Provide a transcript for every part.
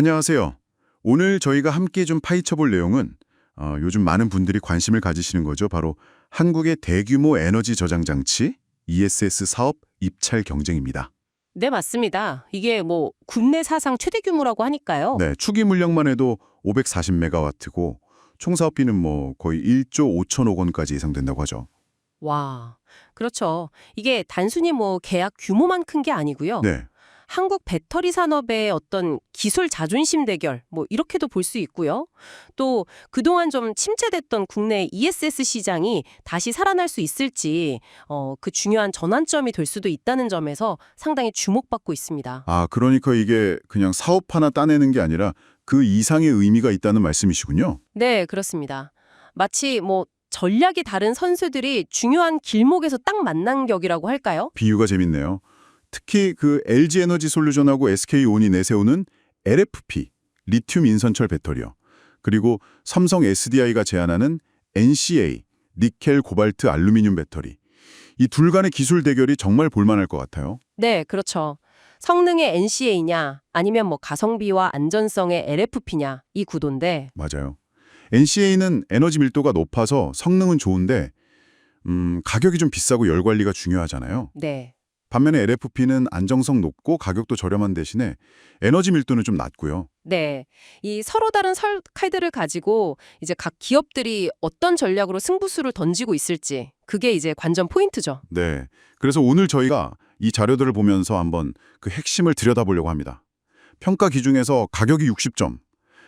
안녕하세요. 오늘 저희가 함께 좀 파헤쳐 볼 내용은 요즘 많은 분들이 관심을 가지시는 거죠. 바로 한국의 대규모 에너지 저장 장치 ESS 사업 입찰 경쟁입니다. 네, 맞습니다. 이게 국내 사상 최대 규모라고 하니까요. 네, 초기 물량만 해도 540메가와트고 총 사업비는 거의 1조 5천억 원까지 예상된다고 하죠. 와, 그렇죠. 이게 단순히 계약 규모만 큰 게 아니고요. 네, 한국 배터리 산업의 어떤 기술 자존심 대결, 이렇게도 볼 수 있고요. 또 그동안 좀 침체됐던 국내 ESS 시장이 다시 살아날 수 있을지 그 중요한 전환점이 될 수도 있다는 점에서 상당히 주목받고 있습니다. 그러니까 이게 그냥 사업 하나 따내는 게 아니라 그 이상의 의미가 있다는 말씀이시군요. 네, 그렇습니다. 마치 전략이 다른 선수들이 중요한 길목에서 딱 만난 격이라고 할까요? 비유가 재밌네요. 특히 그 LG 에너지 솔루션하고 SK온이 내세우는 LFP, 리튬 인산철 배터리요. 그리고 삼성 SDI가 제안하는 NCA, 니켈 코발트 알루미늄 배터리. 이 둘 간의 기술 대결이 정말 볼만할 것 같아요. 네, 그렇죠. 성능의 NCA냐 아니면 가성비와 안전성의 LFP냐 이 구도인데 맞아요. NCA는 에너지 밀도가 높아서 성능은 좋은데 가격이 좀 비싸고 열 관리가 중요하잖아요. 네. 반면에 LFP는 안정성 높고 가격도 저렴한 대신에 에너지 밀도는 좀 낮고요. 네. 이 서로 다른 칼들을 가지고 이제 각 기업들이 어떤 전략으로 승부수를 던지고 있을지 그게 이제 관전 포인트죠. 네. 그래서 오늘 저희가 이 자료들을 보면서 한번 그 핵심을 들여다보려고 합니다. 평가 기준에서 가격이 60점,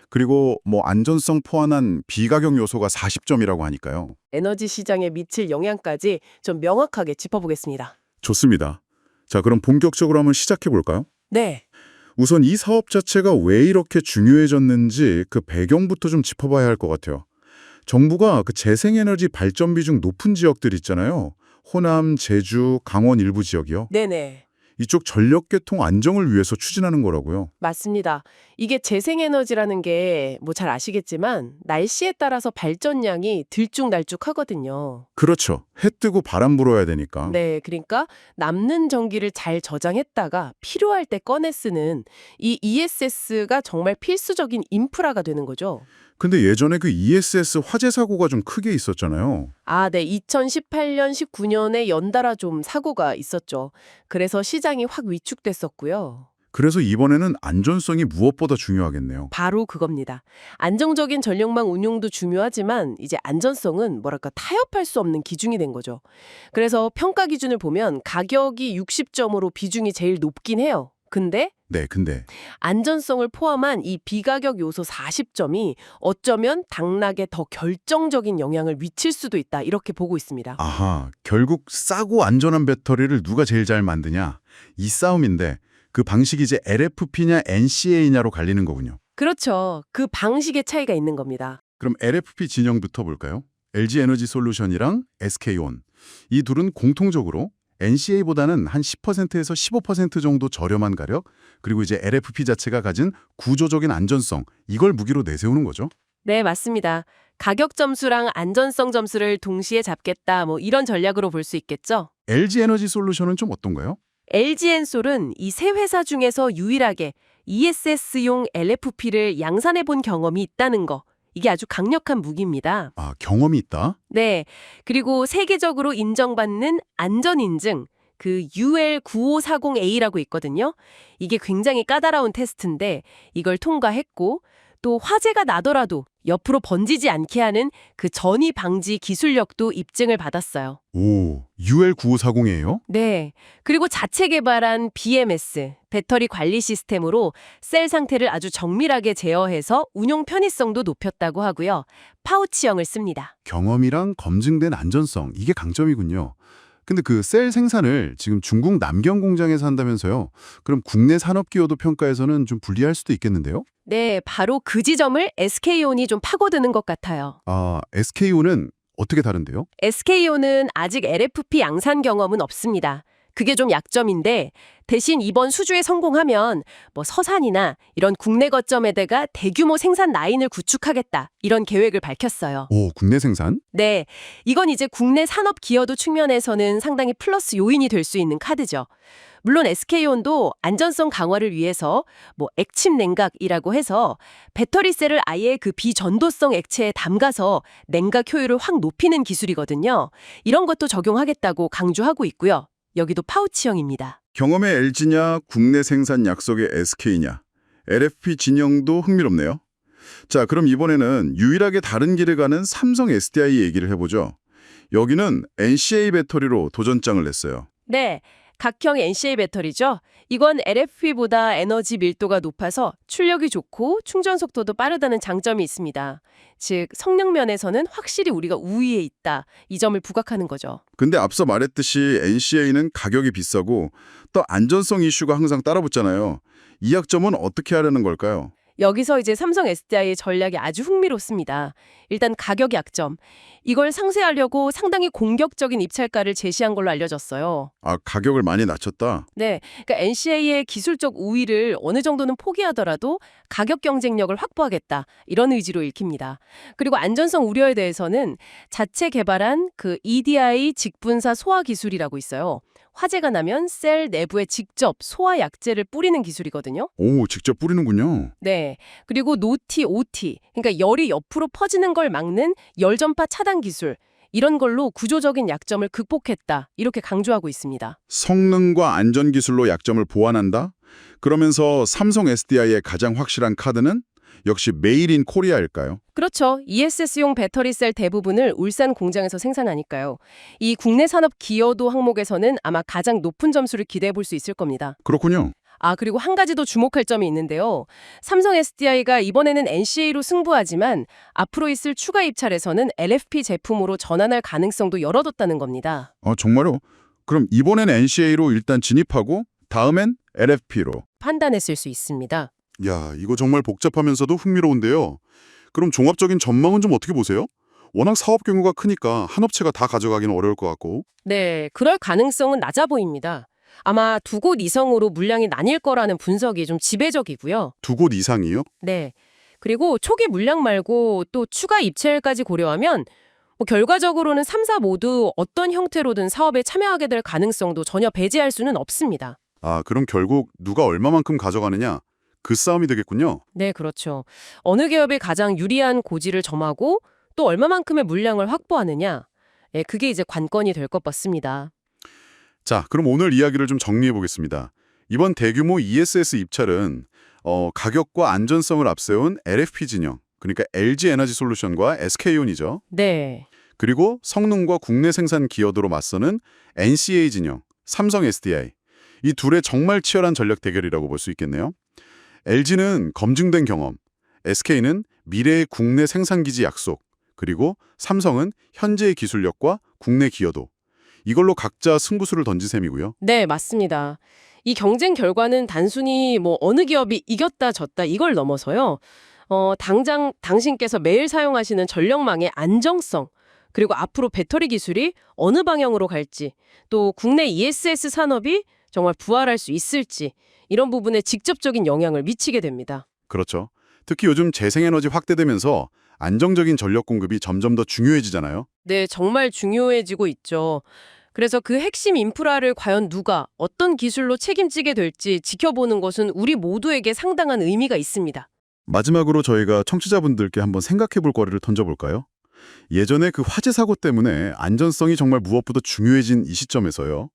그리고 안전성 포함한 비가격 요소가 40점이라고 하니까요. 에너지 시장에 미칠 영향까지 좀 명확하게 짚어보겠습니다. 좋습니다. 자, 그럼 본격적으로 한번 시작해 볼까요? 네. 우선 이 사업 자체가 왜 이렇게 중요해졌는지 그 배경부터 좀 짚어봐야 할 것 같아요. 정부가 그 재생에너지 발전 비중 높은 지역들 있잖아요. 호남, 제주, 강원 일부 지역이요. 네네. 이쪽 전력 개통 안정을 위해서 추진하는 거라고요. 맞습니다. 이게 재생에너지라는 게 잘 아시겠지만 날씨에 따라서 발전량이 들쭉날쭉하거든요. 그렇죠. 해 뜨고 바람 불어야 되니까. 네, 그러니까 남는 전기를 잘 저장했다가 필요할 때 꺼내 쓰는 이 ESS가 정말 필수적인 인프라가 되는 거죠. 근데 예전에 그 ESS 화재 사고가 좀 크게 있었잖아요. 네, 2018년, 19년에 연달아 좀 사고가 있었죠. 그래서 시장이 확 위축됐었고요. 그래서 이번에는 안전성이 무엇보다 중요하겠네요. 바로 그겁니다. 안정적인 전력망 운용도 중요하지만 이제 안전성은 타협할 수 없는 기준이 된 거죠. 그래서 평가 기준을 보면 가격이 60점으로 비중이 제일 높긴 해요. 근데 네, 근데 안전성을 포함한 이 비가격 요소 40점이 어쩌면 당락에 더 결정적인 영향을 미칠 수도 있다. 이렇게 보고 있습니다. 결국 싸고 안전한 배터리를 누가 제일 잘 만드냐 이 싸움인데 그 방식이 이제 LFP냐 NCA냐로 갈리는 거군요. 그렇죠. 그 방식의 차이가 있는 겁니다. 그럼 LFP 진영부터 볼까요? LG 에너지 솔루션이랑 SK온 이 둘은 공통적으로 NCA보다는 한 10%에서 15% 정도 저렴한 가격, 그리고 이제 LFP 자체가 가진 구조적인 안전성, 이걸 무기로 내세우는 거죠. 네, 맞습니다. 가격 점수랑 안전성 점수를 동시에 잡겠다. 이런 전략으로 볼 수 있겠죠. LG 에너지 솔루션은 좀 어떤가요? LG엔솔은 이 세 회사 중에서 유일하게 ESS용 LFP를 양산해 본 경험이 있다는 거. 이게 아주 강력한 무기입니다. 경험이 있다? 네. 그리고 세계적으로 인정받는 안전인증, 그 UL9540A라고 있거든요. 이게 굉장히 까다로운 테스트인데 이걸 통과했고 또 화재가 나더라도 옆으로 번지지 않게 하는 그 전이 방지 기술력도 입증을 받았어요. 오, UL9540이에요? 네. 그리고 자체 개발한 BMS, 배터리 관리 시스템으로 셀 상태를 아주 정밀하게 제어해서 운용 편의성도 높였다고 하고요. 파우치형을 씁니다. 경험이랑 검증된 안전성, 이게 강점이군요. 근데 그 셀 생산을 지금 중국 남경 공장에서 한다면서요? 그럼 국내 산업기여도 평가에서는 좀 불리할 수도 있겠는데요? 네, 바로 그 지점을 SK온이 좀 파고드는 것 같아요. SK온은 어떻게 다른데요? SK온은 아직 LFP 양산 경험은 없습니다. 그게 좀 약점인데 대신 이번 수주에 성공하면 뭐 서산이나 이런 국내 거점에다가 대규모 생산 라인을 구축하겠다 이런 계획을 밝혔어요. 오, 국내 생산? 네, 이건 이제 국내 산업 기여도 측면에서는 상당히 플러스 요인이 될 수 있는 카드죠. 물론 SK온도 안전성 강화를 위해서 뭐 액침 냉각이라고 해서 배터리셀을 아예 그 비전도성 액체에 담가서 냉각 효율을 확 높이는 기술이거든요. 이런 것도 적용하겠다고 강조하고 있고요. 여기도 파우치형입니다. 경험의 LG냐, 국내 생산 약속의 SK냐. LFP 진영도 흥미롭네요. 자, 그럼 이번에는 유일하게 다른 길을 가는 삼성 SDI 얘기를 해보죠. 여기는 NCA 배터리로 도전장을 냈어요. 네, 각형 NCA 배터리죠. 이건 LFP보다 에너지 밀도가 높아서 출력이 좋고 충전 속도도 빠르다는 장점이 있습니다. 즉, 성능 면에서는 확실히 우리가 우위에 있다. 이 점을 부각하는 거죠. 근데 앞서 말했듯이 NCA는 가격이 비싸고 또 안전성 이슈가 항상 따라붙잖아요. 이 약점은 어떻게 하려는 걸까요? 여기서 이제 삼성 SDI의 전략이 아주 흥미롭습니다. 일단 가격 약점. 이걸 상쇄하려고 상당히 공격적인 입찰가를 제시한 걸로 알려졌어요. 아, 가격을 많이 낮췄다? 네, 그러니까 NCA의 기술적 우위를 어느 정도는 포기하더라도 가격 경쟁력을 확보하겠다. 이런 의지로 읽힙니다. 그리고 안전성 우려에 대해서는 자체 개발한 그 EDI 직분사 소화 기술이라고 있어요. 화재가 나면 셀 내부에 직접 소화 약재를 뿌리는 기술이거든요. 오, 직접 뿌리는군요. 네. 그리고 노티, 오티, 그러니까 열이 옆으로 퍼지는 걸 막는 열전파 차단 기술, 이런 걸로 구조적인 약점을 극복했다. 이렇게 강조하고 있습니다. 성능과 안전 기술로 약점을 보완한다? 그러면서 삼성 SDI의 가장 확실한 카드는 역시 메이드 인 코리아일까요? 그렇죠. ESS용 배터리셀 대부분을 울산 공장에서 생산하니까요. 이 국내 산업 기여도 항목에서는 아마 가장 높은 점수를 기대해 볼 수 있을 겁니다. 그렇군요. 아, 그리고 한 가지 더 주목할 점이 있는데요. 삼성 SDI가 이번에는 NCA로 승부하지만 앞으로 있을 추가 입찰에서는 LFP 제품으로 전환할 가능성도 열어뒀다는 겁니다. 정말요? 그럼 이번엔 NCA로 일단 진입하고 다음엔 LFP로. 판단했을 수 있습니다. 야, 이거 정말 복잡하면서도 흥미로운데요. 그럼 종합적인 전망은 좀 어떻게 보세요? 워낙 사업 규모가 크니까 한 업체가 다 가져가기는 어려울 것 같고. 네, 그럴 가능성은 낮아 보입니다. 아마 두 곳 이상으로 물량이 나뉠 거라는 분석이 좀 지배적이고요. 두 곳 이상이요? 네. 그리고 초기 물량 말고 또 추가 입찰까지 고려하면 뭐 결과적으로는 3사 모두 어떤 형태로든 사업에 참여하게 될 가능성도 전혀 배제할 수는 없습니다. 아, 그럼 결국 누가 얼마만큼 가져가느냐? 그 싸움이 되겠군요. 네, 그렇죠. 어느 기업이 가장 유리한 고지를 점하고 또 얼마만큼의 물량을 확보하느냐. 예, 그게 이제 관건이 될 것 같습니다. 자, 그럼 오늘 이야기를 좀 정리해 보겠습니다. 이번 대규모 ESS 입찰은 가격과 안전성을 앞세운 LFP 진영, 그러니까 LG 에너지 솔루션과 SK온이죠. 네. 그리고 성능과 국내 생산 기여도로 맞서는 NCA 진영, 삼성 SDI. 이 둘의 정말 치열한 전략 대결이라고 볼 수 있겠네요. LG는 검증된 경험, SK는 미래의 국내 생산기지 약속, 그리고 삼성은 현재의 기술력과 국내 기여도. 이걸로 각자 승부수를 던진 셈이고요. 네, 맞습니다. 이 경쟁 결과는 단순히 뭐 어느 기업이 이겼다 졌다 이걸 넘어서요. 당장 당신께서 매일 사용하시는 전력망의 안정성, 그리고 앞으로 배터리 기술이 어느 방향으로 갈지, 또 국내 ESS 산업이 정말 부활할 수 있을지 이런 부분에 직접적인 영향을 미치게 됩니다. 그렇죠. 특히 요즘 재생에너지 확대되면서 안정적인 전력 공급이 점점 더 중요해지잖아요. 네, 정말 중요해지고 있죠. 그래서 그 핵심 인프라를 과연 누가 어떤 기술로 책임지게 될지 지켜보는 것은 우리 모두에게 상당한 의미가 있습니다. 마지막으로 저희가 청취자분들께 한번 생각해 볼 거리를 던져볼까요? 예전에 그 화재 사고 때문에 안전성이 정말 무엇보다 중요해진 이 시점에서요.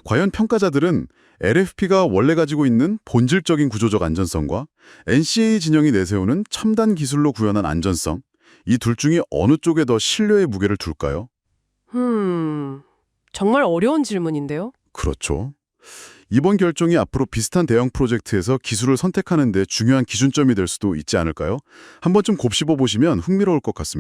과연 평가자들은 LFP가 원래 가지고 있는 본질적인 구조적 안전성과 NCA 진영이 내세우는 첨단 기술로 구현한 안전성, 이 둘 중에 어느 쪽에 더 신뢰의 무게를 둘까요? 정말 어려운 질문인데요. 그렇죠. 이번 결정이 앞으로 비슷한 대형 프로젝트에서 기술을 선택하는 데 중요한 기준점이 될 수도 있지 않을까요? 한번 좀 곱씹어 보시면 흥미로울 것 같습니다.